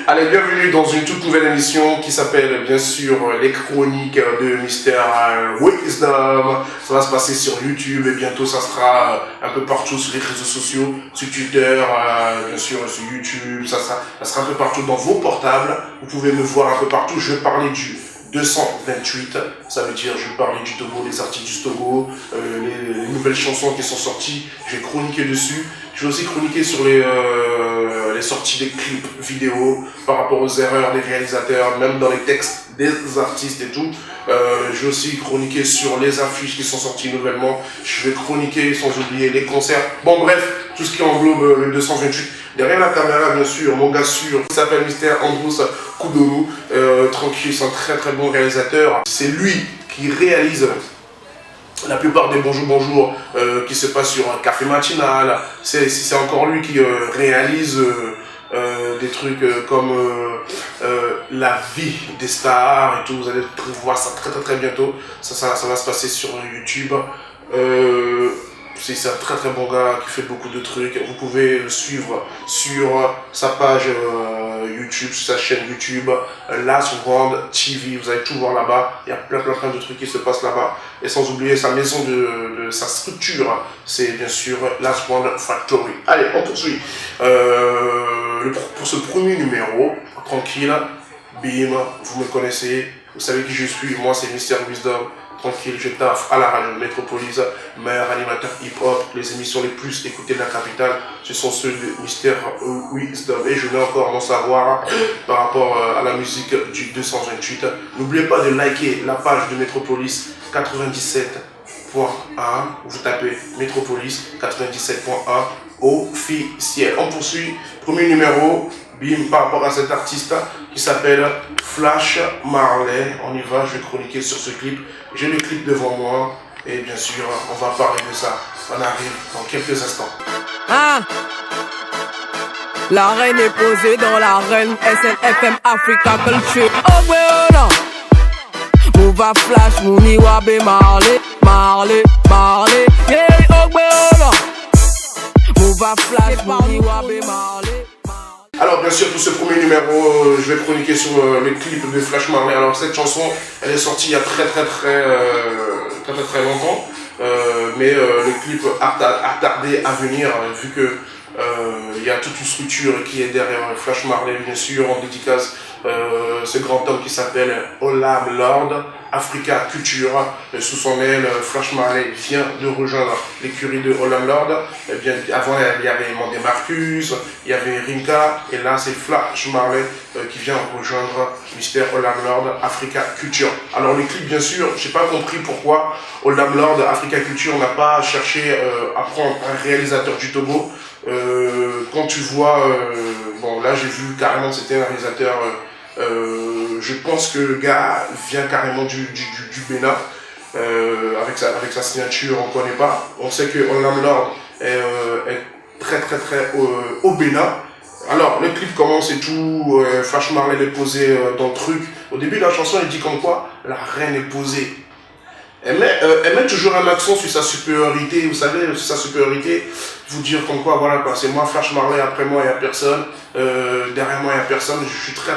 Allez, bienvenue dans une toute nouvelle émission qui s'appelle bien sûr les chroniques de Mr Wisdom. Ça va se passer sur YouTube et bientôt ça sera un peu partout sur les réseaux sociaux, sur Twitter, bien sûr sur YouTube, ça sera un peu partout dans vos portables. Vous pouvez me voir un peu partout. Je vais parler du 228, ça veut dire je vais parler du Togo, les artistes du Togo, les nouvelles chansons qui sont sorties, je vais chroniquer dessus. Je vais aussi chroniquer sur les sorties des clips vidéo par rapport aux erreurs des réalisateurs, même dans les textes des artistes et tout. Je vais aussi chroniquer sur les affiches qui sont sorties nouvellement. Je vais chroniquer sans oublier les concerts. Bon bref, tout ce qui englobe le 228. Derrière la caméra, bien sûr, mon gars sûr, il s'appelle Mr Andros Koudonou. Tranquille, c'est un très très bon réalisateur. C'est lui qui réalise la plupart des bonjour qui se passent sur un café matinal. C'est encore lui qui réalise des trucs comme la vie des stars et tout. Vous allez voir ça très très très bientôt. Ça va se passer sur YouTube. C'est un très très bon gars qui fait beaucoup de trucs. Vous pouvez le suivre sur sa page YouTube, sur sa chaîne YouTube, Last Round TV. Vous allez tout voir là-bas. Il y a plein de trucs qui se passent là-bas. Et sans oublier sa maison de sa structure, c'est bien sûr Last Round Factory. Allez, on poursuit. Pour ce premier numéro, tranquille, bim, vous me connaissez, vous savez qui je suis. Moi, c'est Mr Wisdom. Tranquille, je taffe à la radio Métropolis, meilleur animateur hip-hop. Les émissions les plus écoutées de la capitale, ce sont ceux de Mr Wisdom. Et je veux encore mon savoir par rapport à la musique du 228. N'oubliez pas de liker la page de Métropolis 97.1. Vous tapez Métropolis 97.1 officiel. On poursuit, premier numéro, bim, par rapport à cet artiste qui s'appelle Flash Marley. On y va, je vais chroniquer sur ce clip. J'ai le clip devant moi et bien sûr, on va parler de ça. On arrive dans quelques instants. Ah, la reine est posée dans l'arène SNFM Africa Culture. Oh voilà, Mouva Flash, Mouniwabe Marley, Marley, Marley. Yeah, oh voilà, Mouva Flash, Mouniwabe Marley. Alors bien sûr pour ce premier numéro, je vais chroniquer sur le clip de Flash Marley. Alors cette chanson, elle est sortie il y a très longtemps, mais le clip a tardé à venir vu que il y a toute une structure qui est derrière Flash Marley, bien sûr, en dédicace ce grand homme qui s'appelle Olam Lord, Africa Culture. Sous son aile, Flash Marley vient de rejoindre l'écurie de Olam Lord. Eh bien, avant, il y avait Mandé Marcus, il y avait Rinka, et là, c'est Flash Marley qui vient rejoindre Mr Olam Lord, Africa Culture. Alors, le clip, bien sûr, j'ai pas compris pourquoi Olam Lord, Africa Culture n'a pas cherché à prendre un réalisateur du Togo. Quand tu vois, bon là j'ai vu carrément c'était un réalisateur, je pense que le gars vient carrément du Bénin, avec sa signature on connaît pas, on sait que Olam Lord est très au Bénin. Alors le clip commence et tout, Flash Marley est posé dans le truc, au début de la chanson il dit comme quoi la reine est posée. Elle met toujours un accent sur sa supériorité, vous savez, sur sa supériorité, vous dire comme quoi, voilà quoi, c'est moi Flash Marley, après moi il n'y a personne, derrière moi il n'y a personne, je suis très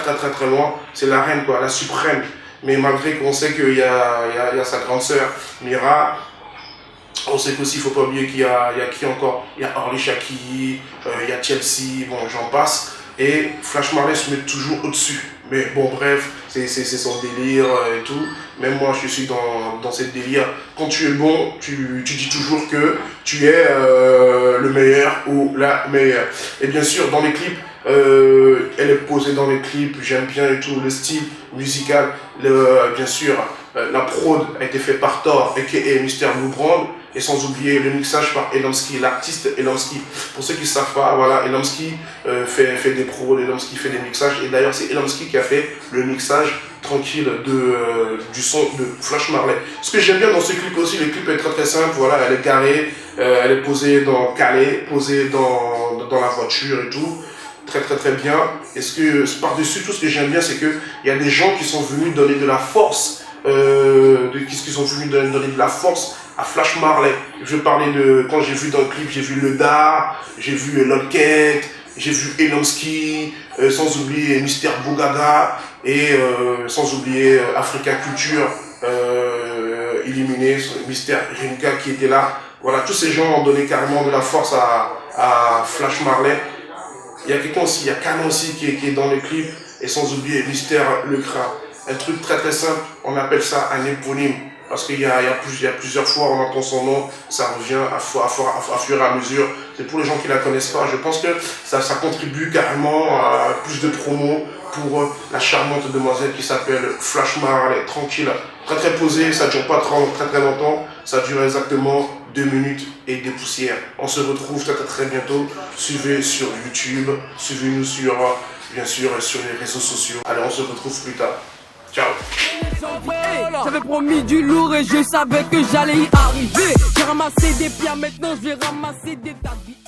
loin, c'est la reine quoi, la suprême. Mais malgré qu'on sait qu'il y a sa grande sœur, Mira, on sait qu'aussi, il ne faut pas oublier qu'il y a qui encore, il y a Orly Shaki, il y a Chelsea, bon j'en passe, et Flash Marley se met toujours au-dessus. Mais bon bref, c'est son délire et tout. Même moi je suis dans cette délire. Quand tu es bon, tu dis toujours que tu es le meilleur ou la meilleure. Et bien sûr dans les clips, elle est posée dans les clips, j'aime bien et tout, le style musical, bien sûr, la prod a été faite par Thor aka Mr Blue Brand. Et sans oublier le mixage par Elamski, l'artiste Elamski. Pour ceux qui ne savent pas, voilà, Elamski fait des prods, Elamski fait des mixages. Et d'ailleurs, c'est Elamski qui a fait le mixage tranquille du son de Flash Marley. Ce que j'aime bien dans ce clip aussi, le clip est très simple. Voilà, elle est carrée, elle est posée dans Calais, posée dans la voiture et tout. Très bien. Et par-dessus tout, ce que j'aime bien, c'est qu'il y a des gens qui sont venus donner de la force. Qui sont venus donner de la force à Flash Marley. Je parlais de, quand j'ai vu dans le clip, j'ai vu Le Dar, j'ai vu Lolcake, j'ai vu Elomski, sans oublier Mister Bougaga et sans oublier Africa Culture, éliminé, Mister Rinka qui était là. Voilà, tous ces gens ont donné carrément de la force à Flash Marley. Il y a quelqu'un aussi, il y a Kana aussi qui est dans le clip, et sans oublier Mister Lecra. Un truc très très simple, on appelle ça un éponyme. Parce qu'il y a plusieurs fois, on entend son nom, ça revient à fur et à mesure. C'est pour les gens qui ne la connaissent pas. Je pense que ça contribue carrément à plus de promos pour la charmante demoiselle qui s'appelle Flash Marley. Tranquille, très très posée, ça ne dure pas très longtemps. Ça dure exactement 2 minutes et des poussières. On se retrouve très très bientôt. Suivez sur YouTube, suivez-nous sur, bien sûr, sur les réseaux sociaux. Allez, on se retrouve plus tard. Ciao. J'avais promis du lourd et je savais que j'allais y arriver. J'ai ramassé des pierres, maintenant je vais ramasser des tas de vie.